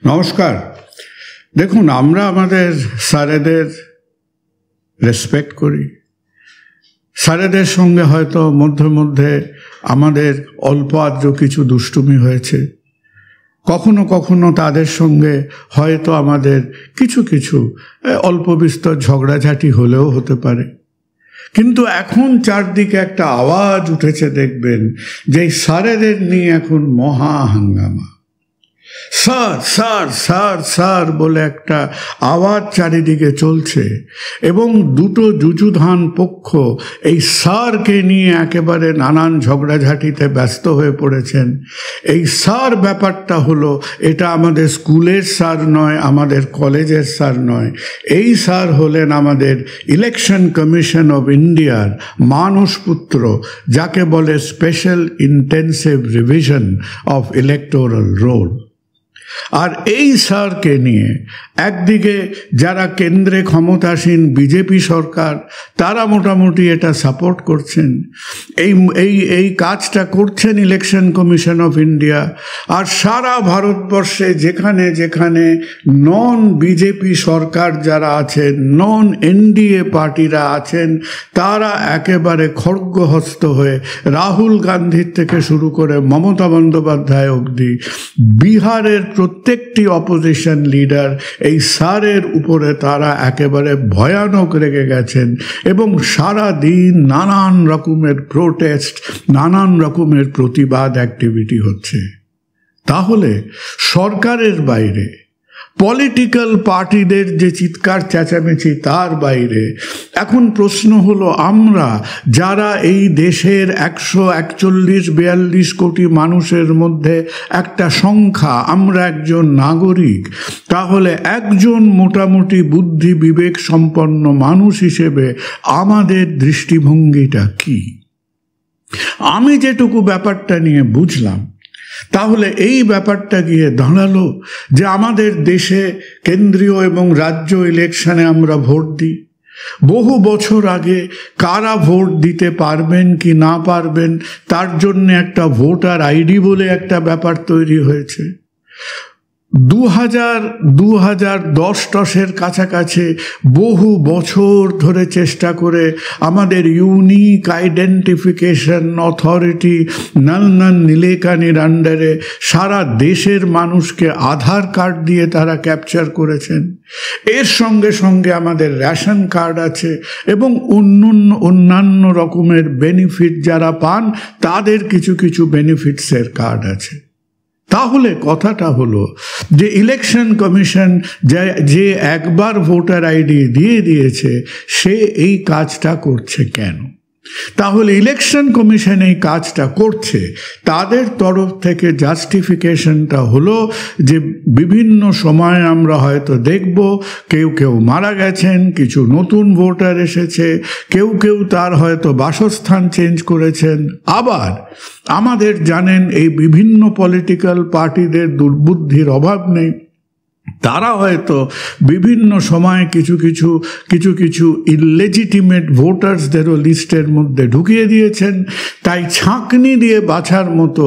নমস্কার। দেখুন, আমরা আমাদের স্যারেদের রেসপেক্ট করি। স্যারেদের সঙ্গে হয়তো মধ্যে মধ্যে আমাদের অল্প আদ্র কিছু দুষ্টুমি হয়েছে, কখনো কখনো তাদের সঙ্গে হয়তো আমাদের কিছু কিছু অল্প বিস্তর ঝগড়াঝাটি হলেও হতে পারে। কিন্তু এখন চারদিকে একটা আওয়াজ উঠেছে, দেখবেন যে স্যারেদের নিয়ে এখন মহা হাঙ্গামা। স্যার স্যার স্যার স্যার বলে একটা আওয়াজ চারিদিকে চলছে এবং দুটো যুযুধান পক্ষ এই স্যারকে নিয়ে একেবারে নানান ঝগড়াঝাটিতে ব্যস্ত হয়ে পড়েছেন। এই স্যার ব্যাপারটা হলো, এটা আমাদের স্কুলের স্যার নয়, আমাদের কলেজের স্যার নয়। এই স্যার হলেন আমাদের ইলেকশন কমিশন অফ ইন্ডিয়ার মানসপুত্র, যাকে বলে special intensive revision of electoral roll. আর এই স্যারকে নিয়ে একদিকে যারা কেন্দ্রে ক্ষমতাসীন বিজেপি সরকার, তারা মোটামুটি এটা সাপোর্ট করছেন, এই কাজটা করছেন ইলেকশন কমিশন অফ ইন্ডিয়া। আর সারা ভারতবর্ষে যেখানে যেখানে নন বিজেপি সরকার যারা আছেন, নন এনডিএ পার্টিরা আছেন, তারা একেবারে খড়গহস্ত হয়ে রাহুল গান্ধীর থেকে শুরু করে মমতা বন্দ্যোপাধ্যায় অবধি বিহারের প্রত্যেকটি অপোজিশন লিডার এই স্যারের উপরে তারা একেবারে ভয়ানক রেগে গেছেন এবং সারা দিন নানান রকমের প্রোটেস্ট, নানান রকমের প্রতিবাদ অ্যাক্টিভিটি হচ্ছে। তাহলে সরকারের বাইরে পলিটিক্যাল পার্টিদের যে চিৎকার চেঁচামেচি, তার বাইরে এখন প্রশ্ন হলো, আমরা যারা এই দেশের 141-42 কোটি মানুষের মধ্যে একটা সংখ্যা, আমরা একজন নাগরিক, তাহলে একজন মোটামুটি বুদ্ধি বিবেক সম্পন্ন মানুষ হিসেবে আমাদের দৃষ্টিভঙ্গিটা কি? আমি যেটুকু ব্যাপারটা নিয়ে বুঝলাম, তাহলে এই ব্যাপারটা গিয়ে দাঁড়ালো যে আমাদের দেশে কেন্দ্রীয় এবং রাজ্য ইলেকশনে আমরা ভোট দিই। বহু বছর আগে কারা ভোট দিতে পারবেন কি না পারবেন তার জন্য একটা ভোটার আইডি বলে একটা ব্যাপার তৈরি হয়েছে। 2010-10 কাছাকাছি বহু বছর ধরে চেষ্টা করে আমাদের ইউনিক আইডেন্টিফিকেশন অথরিটি নলনন নীলেকানির আন্ডারে সারা দেশের মানুষকে আধার কার্ড দিয়ে তারা ক্যাপচার করেছেন। এর সঙ্গে সঙ্গে আমাদের রেশন কার্ড আছে এবং অন্যান্য রকমের বেনিফিট যারা পান তাদের কিছু কিছু বেনিফিটসের কার্ড আছে। তাহলে কথাটা হলো যে ইলেকশন কমিশন যে একবার ভোটার আইডি দিয়ে দিয়েছে, সে এই কাজটা করছে কেন? তাহলে ইলেকশন কমিশন এই কাজটা করছে, তাদের তরফ থেকে জাস্টিফিকেশনটা হলো যে বিভিন্ন সময় আমরা হয়তো দেখব কেউ কেউ মারা গেছেন, কিছু নতুন ভোটার এসেছে, কেউ কেউ তার হয়তো বাসস্থান চেঞ্জ করেছেন। আবার আমাদের জানেন এই বিভিন্ন পলিটিক্যাল পার্টিদের দুর্বুদ্ধির অভাব নেই, তারা হয়তো বিভিন্ন সময় কিছু কিছু ইললেজিটিমেট ভোটার্সদেরও লিস্টের মধ্যে ঢুকিয়ে দিয়েছেন। তাই ছাঁকনি দিয়ে বাছার মতো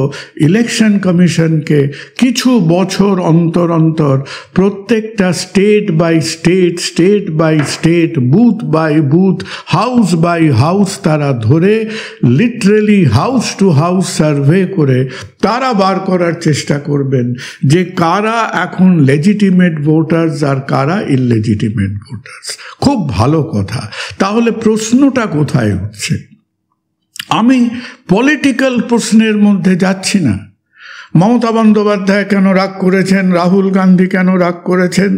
ইলেকশন কমিশনকে কিছু বছর অন্তর অন্তর প্রত্যেকটা state by state, booth by booth, house by house তারা ধরে literally house to house survey করে তারা বার করার চেষ্টা করবেন যে কারা এখন লেজিটিমেট ভোটার্স আর কারা ইললেজিটিমেট ভোটার্স। খুব ভালো কথা। তাহলে প্রশ্নটা কোথায় উঠছে? আমি পলিটিক্যাল প্রশ্নের মধ্যে যাচ্ছি না। মমতা বন্দ্যোপাধ্যায় কেন রাগ করেছেন, রাহুল গান্ধী কেন রাগ করেছেন,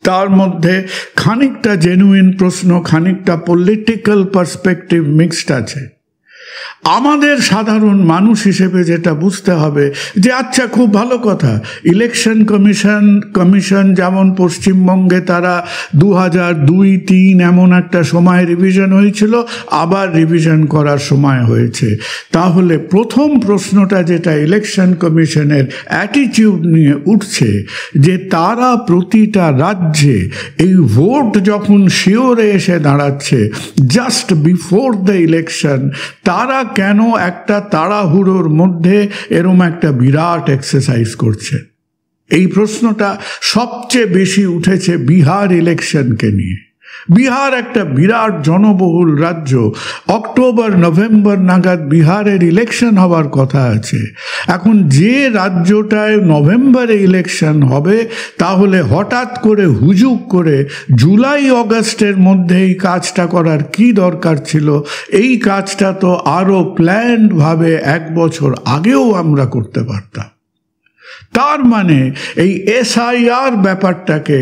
তার মধ্যে খানিকটা জেনুইন প্রশ্ন, খানিকটা পলিটিক্যাল পার্সপেক্টিভ মিক্সড আছে। আমাদের সাধারণ মানুষ হিসেবে যেটা বুঝতে হবে যে আচ্ছা, খুব ভালো কথা, ইলেকশন কমিশন যেমন পশ্চিমবঙ্গে তারা 2002-03 এমন একটা সময় রিভিশন হয়েছিল, আবার রিভিশন করার সময় হয়েছে। তাহলে প্রথম প্রশ্নটা যেটা ইলেকশন কমিশনের অ্যাটিটিউড নিয়ে উঠছে, যে তারা প্রতিটা রাজ্যে এই ভোট যখন শিওরে এসে দাঁড়াচ্ছে জাস্ট বিফোর দ্য ইলেকশন, তারা কেন একটা তাড়াহুড়োর মধ্যে এরম একটা বিরাট এক্সারসাইজ করছে? এই প্রশ্নটা সবচেয়ে বেশি উঠেছে বিহার ইলেকশনকে নিয়ে। বিহার একটা বিরাট জনবহুল রাজ্য, অক্টোবর নভেম্বর নাগাদ বিহারের ইলেকশন হওয়ার কথা আছে। এখন যে রাজ্যটায় নভেম্বরে ইলেকশন হবে, তাহলে হঠাৎ করে হুজুক করে জুলাই অগাস্টের মধ্যে এই কাজটা করার কি দরকার ছিল? এই কাজটা তো আরও প্ল্যান্ডভাবে 1 বছর আগেও আমরা করতে পারতাম। তার মানে এই এসআইআর ব্যাপারটাকে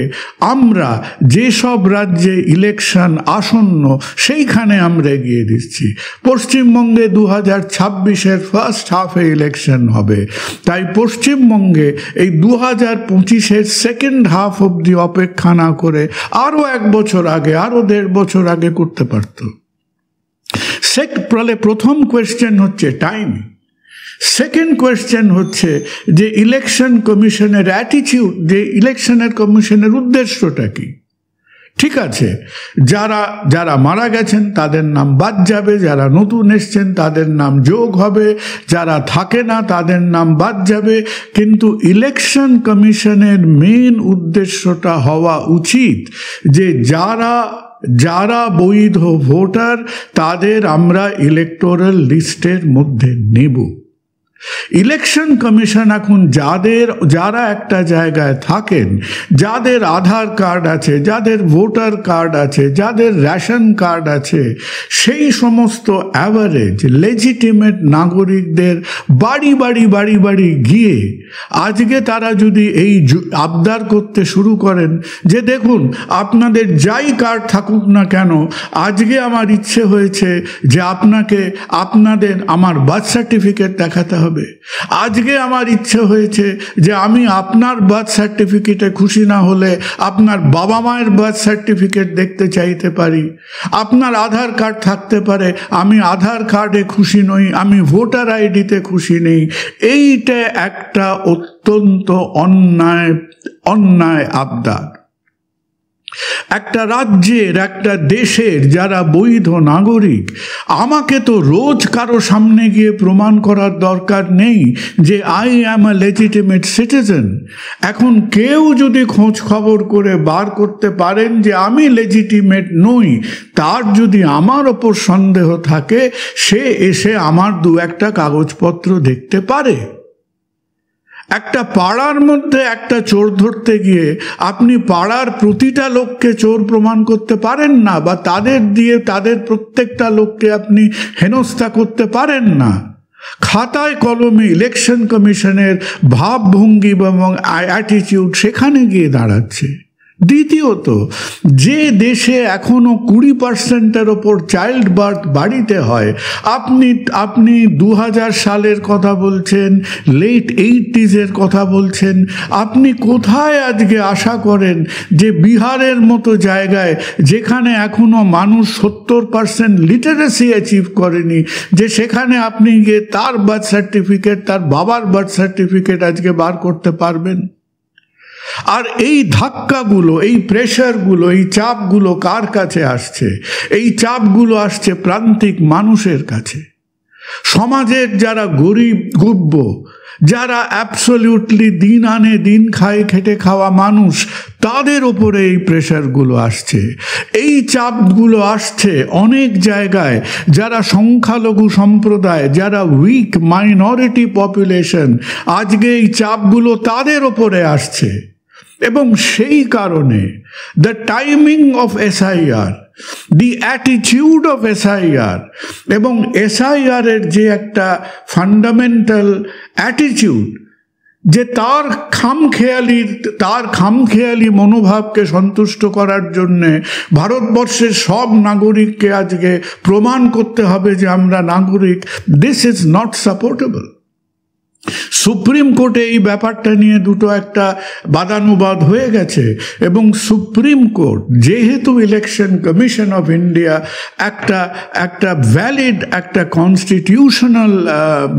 আমরা যেসব রাজ্যে ইলেকশন আসন্ন সেইখানে আমরা এগিয়ে দিচ্ছি। পশ্চিমবঙ্গে 2026-এর ফার্স্ট হাফে ইলেকশন হবে, তাই পশ্চিমবঙ্গে এই 2025-এর সেকেন্ড হাফ অবধি অপেক্ষা না করে আরও 1 বছর আগে, আরও 1.5 বছর আগে করতে পারত। প্রথম কোয়েশ্চেন হচ্ছে টাইমিং। সেকেন্ড কোয়েশ্চেন হচ্ছে যে ইলেকশন কমিশনের অ্যাটিটিউড, যে ইলেকশনের কমিশনের উদ্দেশ্যটা কি? ঠিক আছে, যারা মারা গেছেন তাদের নাম বাদ যাবে, যারা নতুন এসছেন তাদের নাম যোগ হবে, যারা থাকে না তাদের নাম বাদ যাবে, কিন্তু ইলেকশন কমিশনের মেইন উদ্দেশ্যটা হওয়া উচিত যে যারা বৈধ ভোটার তাদের আমরা ইলেকটোরাল লিস্টের মধ্যে নেব। ইলেকশন কমিশন এখন যারা একটা জায়গায় থাকেন, যাদের আধার কার্ড আছে, যাদের ভোটার কার্ড আছে, যাদের রেশন কার্ড আছে, সেই সমস্ত অ্যাভারেজ লেজিটিমেট নাগরিকদের বাড়ি বাড়ি গিয়ে আজকে তারা যদি এই আবদার করতে শুরু করেন যে দেখুন আপনাদের যাই কার্ড থাকুক না কেন, আজকে আমার ইচ্ছে হয়েছে যে আমার বার্থ সার্টিফিকেট দেখাতে হবে, আজকে আমার ইচ্ছে হয়েছে যে আমি আপনার বার্থ সার্টিফিকেটে খুশি না হলে আপনার বাবা মায়ের বার্থ সার্টিফিকেট দেখতে চাইতে পারি, আপনার আধার কার্ড থাকতে পারে, আমি আধার কার্ডে খুশি নই, আমি ভোটার আইডিতে খুশি নেই। এইটা একটা অত্যন্ত অন্যায় আবদার। একটা রাজ্যের, একটা দেশের যারা বৈধ নাগরিক, আমাকে তো রোজ কারো সামনে গিয়ে প্রমাণ করার দরকার নেই যে I am a legitimate citizen. এখন কেউ যদি খোঁজ খবর করে বার করতে পারেন যে আমি লেজিটিমেট নই, তার যদি আমার ওপর সন্দেহ থাকে, সে এসে আমার 2-1টা কাগজপত্র দেখতে পারে। একটা পাড়ার মধ্যে একটা চোর ধরতে গিয়ে আপনি পাড়ার প্রতিটা লোককে চোর প্রমাণ করতে পারেন না, বা তাদের প্রত্যেকটা লোককে আপনি হেনস্থা করতে পারেন না। খাতায় কলমে ইলেকশন কমিশনের ভাবভঙ্গি এবং অ্যাটিটিউড সেখানে গিয়ে দাঁড়াচ্ছে। দ্বিতীয়ত, যে দেশে এখনো 20%-এর ওপর চাইল্ড বার্থ বাড়িতে হয়, আপনি 2000 সালের কথা বলছেন, লেট 80s-এর কথা বলছেন, আপনি কোথায় আজকে আশা করেন যে বিহারের মতো জায়গায় যেখানে এখনো মানুষ 70% লিটারেসি অ্যাচিভ করেনি, যে সেখানে আপনি গিয়ে তার বার্থ সার্টিফিকেট, তার বাবার বার্থ সার্টিফিকেট আজকে বার করতে পারবেন? আর এই ধাক্কাগুলো, এই প্রেশারগুলো, এই চাপগুলো কার কাছে আসছে? এই চাপগুলো আসছে প্রান্তিক মানুষের কাছে। সমাজের যারা গরিব গুব্ব, যারা অ্যাবসলিউটলি দিন আনে দিন খায় খেটে খাওয়া মানুষ, তাদের ওপরে এই প্রেশারগুলো আসছে। এই চাপগুলো আসছে অনেক জায়গায় যারা সংখ্যালঘু সম্প্রদায়, যারা উইক মাইনরিটি পপুলেশন, আজকে এই চাপগুলো তাদের ওপরে আসছে। এবং সেই কারণে the timing of SIR, the attitude of SIR এবং এসআইআরের যে একটা ফান্ডামেন্টাল অ্যাটিটিউড, যে তার খামখেয়ালি মনোভাবকে সন্তুষ্ট করার জন্যে ভারতবর্ষের সব নাগরিককে আজকে প্রমাণ করতে হবে যে আমরা নাগরিক, this is not supportable. Supreme কোর্টে এই ব্যাপারটা নিয়ে একটা বাদানুবাদ হয়ে গেছে, এবং সুপ্রিম কোর্ট যেহেতু ইলেকশন কমিশন অফ ইন্ডিয়া একটা ভ্যালিড, একটা কনস্টিটিউশনাল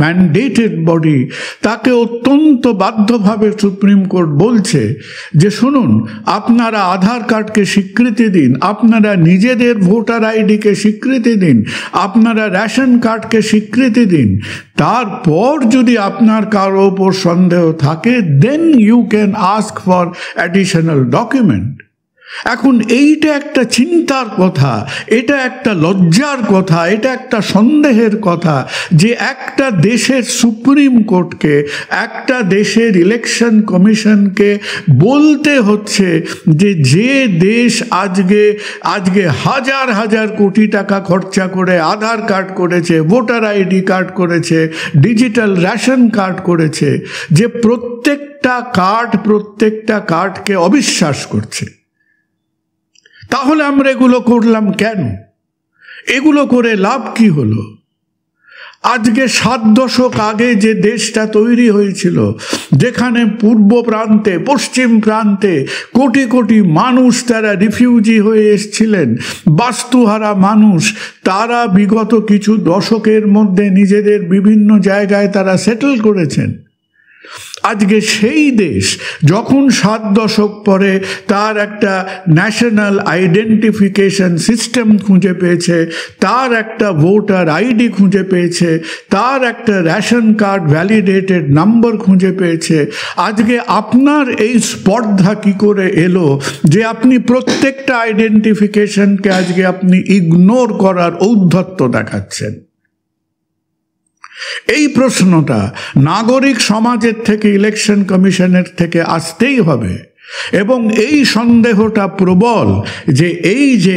ম্যান্ডেটেড বডি, তাকে অত্যন্ত বাধ্যভাবে সুপ্রিম কোর্ট বলছে যে শুনুন, আপনারা আধার কার্ডকে স্বীকৃতি দিন, আপনারা নিজেদের ভোটার আইডিকে স্বীকৃতি দিন, আপনারা রেশন কার্ডকে স্বীকৃতি দিন, তারপর যদি আপনার কারো ওপর সন্দেহ থাকে, then you can ask for additional document. এখন এইটা একটা চিন্তার কথা, এটা একটা লজ্জার কথা, এটা একটা সন্দেহের কথা যে একটা দেশের সুপ্রিম কোর্টকে, একটা দেশের ইলেকশন কমিশনকে বলতে হচ্ছে যে যে দেশ আজকে হাজার হাজার কোটি টাকা খরচা করে আধার কার্ড করেছে, ভোটার আইডি কার্ড করেছে, ডিজিটাল রেশন কার্ড করেছে, যে প্রত্যেকটা কার্ডকে অবিশ্বাস করছে, তাহলে আমরা এগুলো করলাম কেন? এগুলো করে লাভ কি হলো? আজকে 7 দশক আগে যে দেশটা তৈরি হয়েছিল, যেখানে পূর্ব প্রান্তে পশ্চিম প্রান্তে কোটি কোটি মানুষ তারা রিফিউজি হয়ে এসেছিলেন, বাস্তুহারা মানুষ, তারা বিগত কিছু দশকের মধ্যে নিজেদের বিভিন্ন জায়গায় তারা সেটেল করেছেন। আজকে সেই দেশ যখন 7 দশক পরে তার একটা ন্যাশনাল আইডেন্টিফিকেশন সিস্টেম খুঁজে পেয়েছে, তার একটা ভোটার আইডি খুঁজে পেয়েছে, তার একটা রেশন কার্ড ভ্যালিডেটেড নাম্বার খুঁজে পেয়েছে, আজকে আপনার এই স্পর্ধা কি করে এলো যে আপনি প্রত্যেকটা আইডেন্টিফিকেশনকে আজকে আপনি ইগনোর করার ঔদ্ধত্য দেখাচ্ছেন? এই প্রশ্নটা নাগরিক সমাজের থেকে, ইলেকশন কমিশনের থেকে আসতেই হবে। এবং এই সন্দেহটা প্রবল যে এই যে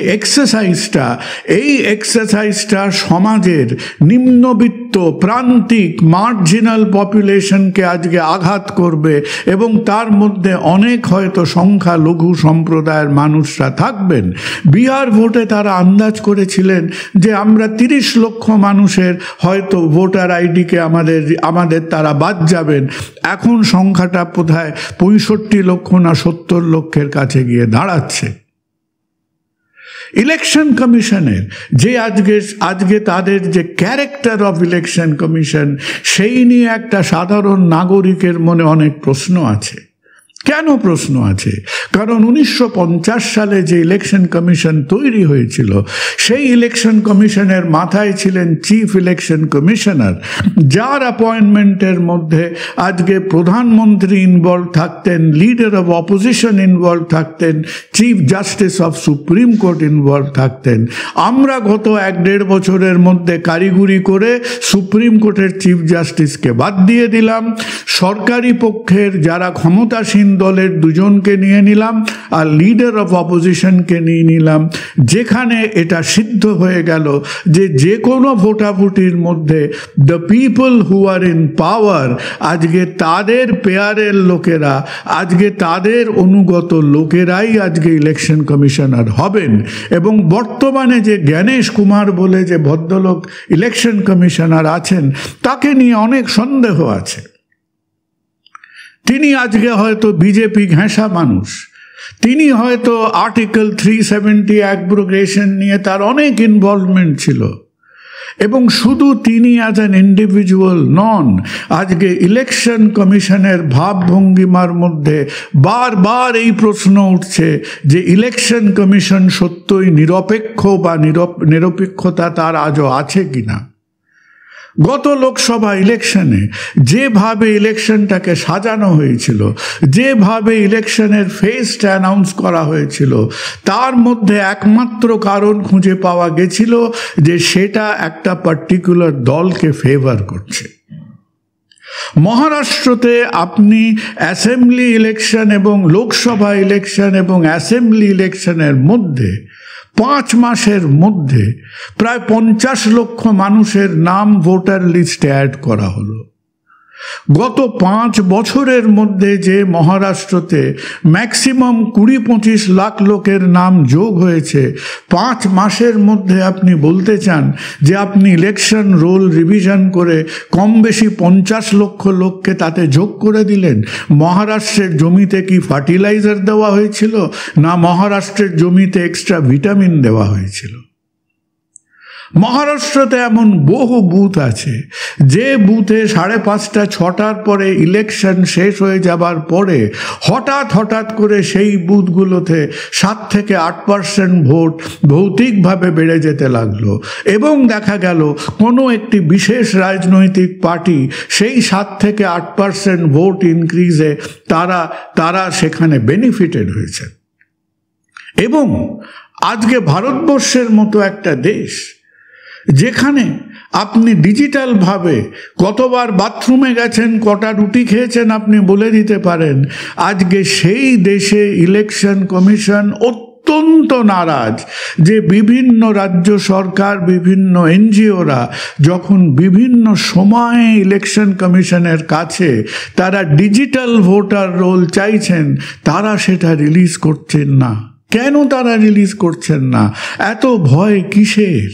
এক্সারসাইজটা সমাজের নিম্নবিত্ত, প্রান্তিক, মার্জিনাল পপুলেশনকে আজকে আঘাত করবে, এবং তার মধ্যে অনেক হয়তো সংখ্যালঘু সম্প্রদায়ের মানুষরা থাকবেন। বিহার ভোটে তারা আন্দাজ করেছিলেন যে আমরা 30 লক্ষ মানুষের হয়তো ভোটার আইডিকে আমাদের তারা বাদ যাবেন। এখন সংখ্যাটা বোধহয় 65 লক্ষ না 70 লক্ষের কাছে গিয়ে দাঁড়াচ্ছে। ইলেকশন কমিশনের যে আজকে তাদের যে ক্যারেক্টার অফ ইলেকশন কমিশন, সেই নিয়ে একটা সাধারণ নাগরিকের মনে অনেক প্রশ্ন আছে। কেন প্রশ্ন আছে? কারণ 1950 সালে যে ইলেকশন কমিশন তৈরি হয়েছিল, সেই ইলেকশন কমিশনের মাথায় ছিলেন চিফ ইলেকশন কমিশনার, যার অ্যাপয়েন্টমেন্টের মধ্যে আজকে প্রধানমন্ত্রী ইনভলভ থাকতেন, লিডার অফ অপোজিশন ইনভলভ থাকতেন, chief justice of supreme court involve থাকতেন। আমরা গত 1-1.5 বছরের মধ্যে কারিগরি করে সুপ্রিম কোর্টের চিফ জাস্টিসকে বাদ দিয়ে দিলাম, সরকারি পক্ষের যারা ক্ষমতাসীন দলের 2 জনকে নিয়ে নিলাম, আর লিডার অফ অপোজিশনকে নিয়ে নিলাম, যেখানে এটা সিদ্ধ হয়ে গেল যে কোনো ভোটাভুটির মধ্যে the people who are in power, আজকে তাদের পেয়ারের লোকেরা, আজকে তাদের অনুগত লোকেরাই আজকে ইলেকশন কমিশনার হবেন। এবং বর্তমানে যে জ্ঞানেশ কুমার বলে যে ভদ্রলোক ইলেকশন কমিশনার আছেন, তাকে নিয়ে অনেক সন্দেহ আছে। তিনি আজকে হয়তো বিজেপি ঘেঁষা মানুষ, তিনি হয়তো আর্টিকেল 370 অ্যাব্রোগেশন নিয়ে তার অনেক ইনভলভমেন্ট ছিল। এবং শুধু তিনি অ্যাজ অ্যান ইন্ডিভিজুয়াল নন, আজকে ইলেকশন কমিশনের ভাবভঙ্গিমার মধ্যে বারবার এই প্রশ্ন উঠছে যে ইলেকশন কমিশন সত্যই নিরপেক্ষ বা নিরপেক্ষতা তার আজও আছে কিনা। গত লোকসভা ইলেকশনে যেভাবে ইলেকশনটাকে সাজানো হয়েছিল, যেভাবে ইলেকশনের ফেজটা অ্যানাউন্স করা হয়েছিল, তার মধ্যে একমাত্র কারণ খুঁজে পাওয়া গেছিল যে সেটা একটা পার্টিকুলার দলকে ফেভার করছে। মহারাষ্ট্রতে আপনি অ্যাসেম্বলি ইলেকশন এবং লোকসভা ইলেকশন এবং অ্যাসেম্বলি ইলেকশনের মধ্যে 5 মাসের মধ্যে প্রায় 50 লক্ষ মানুষের নাম ভোটার লিস্টে অ্যাড করা হলো। গত 5 বছরের মধ্যে যে মহারাষ্ট্রতে ম্যাক্সিমাম 20-25 লাখ লোকের নাম যোগ হয়েছে, 5 মাসের মধ্যে আপনি বলতে চান যে আপনি ইলেকশন রোল রিভিশন করে কম বেশি 50 লক্ষ লোককে তাতে যোগ করে দিলেন। মহারাষ্ট্রের জমিতে কি ফার্টিলাইজার দেওয়া হয়েছিল, না মহারাষ্ট্রের জমিতে এক্সট্রা ভিটামিন দেওয়া হয়েছিল? মহারাষ্ট্রতে এমন বহু বুথ আছে যে বুথে 5:30 6টার পরে ইলেকশন শেষ হয়ে যাবার পরে হঠাৎ করে সেই বুথগুলোতে 7 থেকে 8% ভোট ভৌতিকভাবে বেড়ে যেতে লাগলো, এবং দেখা গেল কোনো একটি বিশেষ রাজনৈতিক পার্টি সেই 7 থেকে 8% ভোট ইনক্রিজে তারা সেখানে বেনিফিটেড হয়েছে। এবং আজকে ভারতবর্ষের মতো একটা দেশ যেখানে আপনি ডিজিটালভাবে কতবার বাথরুমে গেছেন, কটা রুটি খেয়েছেন আপনি বলে দিতে পারেন, আজকে সেই দেশে ইলেকশন কমিশন অত্যন্ত নারাজ যে বিভিন্ন রাজ্য সরকার, বিভিন্ন এনজিওরা যখন বিভিন্ন সময়ে ইলেকশন কমিশনের কাছে তারা ডিজিটাল ভোটার রোল চাইছেন, তারা সেটা রিলিজ করছেন না। কেন তারা রিলিজ করছেন না? এত ভয় কিসের?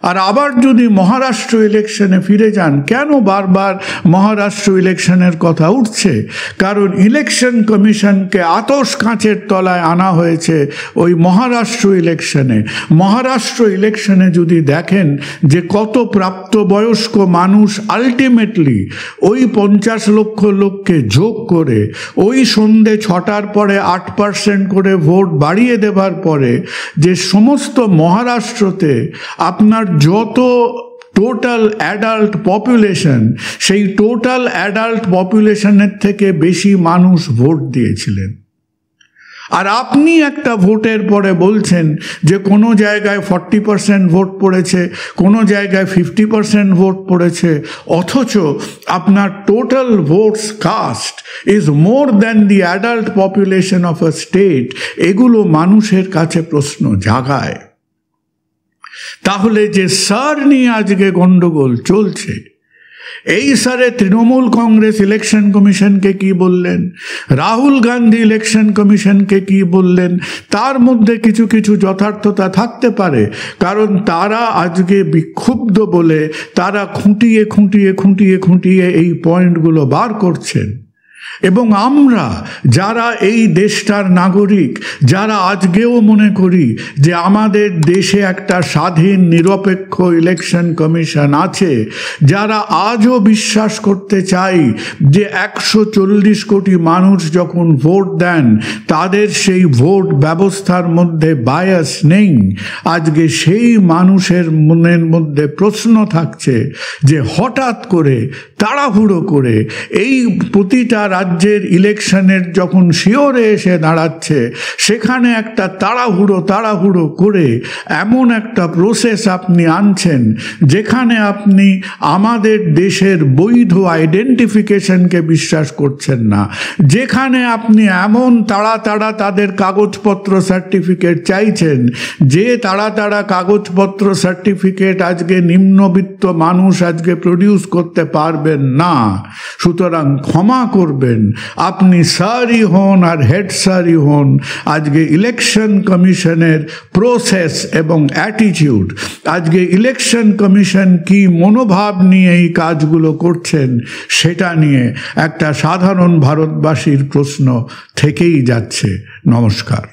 আর আবার যদি মহারাষ্ট্র ইলেকশনে ফিরে যান, কেন বারবার মহারাষ্ট্র ইলেকশনের কথা উঠছে? কারণ ইলেকশন কমিশনকে আতশ কাঁচের তলায় আনা হয়েছে ওই মহারাষ্ট্র ইলেকশনে। মহারাষ্ট্র ইলেকশনে যদি দেখেন যে কত প্রাপ্তবয়স্ক মানুষ আলটিমেটলি ওই 50 লক্ষ লোককে যোগ করে ওই সন্ধে 6টার পরে 8% করে ভোট বাড়িয়ে দেবার পরে যে সমস্ত মহারাষ্ট্রতে আপনার যত টোটাল অ্যাডাল্ট পপুলেশন, সেই টোটাল অ্যাডাল্ট পপুলেশনের থেকে বেশি মানুষ ভোট দিয়েছিলেন। আর আপনি একটা ভোটের পরে বলছেন যে কোনো জায়গায় 40% ভোট পড়েছে, কোনো জায়গায় 50% ভোট পড়েছে, অথচ আপনার total votes cast is more than the adult population of a state. এগুলো মানুষের কাছে প্রশ্ন জাগায়। তাহলে যে স্যার নিয়ে আজকে গন্ডগোল চলছে, এই স্যারে তৃণমূল কংগ্রেস ইলেকশন কমিশনকে কি বললেন, রাহুল গান্ধী ইলেকশন কমিশনকে কি বললেন, তার মধ্যে কিছু কিছু যথার্থতা থাকতে পারে, কারণ তারা আজকে বিক্ষুব্ধ বলে তারা খুঁটিয়ে এই পয়েন্টগুলো বার করছেন। এবং আমরা যারা এই দেশটার নাগরিক, যারা আজকেও মনে করি যে আমাদের দেশে একটা স্বাধীন নিরপেক্ষ ইলেকশন কমিশন আছে, যারা আজও বিশ্বাস করতে চাই যে 140 কোটি মানুষ যখন ভোট দেন তাদের সেই ভোট ব্যবস্থার মধ্যে বায়াস নেই, আজকে সেই মানুষের মনের মধ্যে প্রশ্ন থাকছে যে হঠাৎ করে তাড়াহুড়ো করে এই প্রতিটা রাজ্যের ইলেকশনের যখন শিওরে এসে দাঁড়াচ্ছে, সেখানে একটা তাড়াহুড়ো করে এমন একটা প্রসেস আপনি আনছেন যেখানে আপনি আমাদের দেশের বৈধ আইডেন্টিফিকেশনকে বিশ্বাস করছেন না, যেখানে আপনি এমন তাড়া তাদের কাগজপত্র সার্টিফিকেট চাইছেন যে তাড়া কাগজপত্র সার্টিফিকেট আজকে নিম্নবিত্ত মানুষ আজকে প্রডিউস করতে পারবেন না। সুতরাং ক্ষমা করবেন, আপনি স্যারই হন আর হেড স্যারই হন, আজকে ইলেকশন কমিশনের প্রসেস এবং অ্যাটিটিউড, আজকে ইলেকশন কমিশন কি মনোভাব নিয়ে এই কাজগুলো করছেন, সেটা নিয়ে একটা সাধারণ ভারতবাসীর প্রশ্ন থেকেই যাচ্ছে। নমস্কার।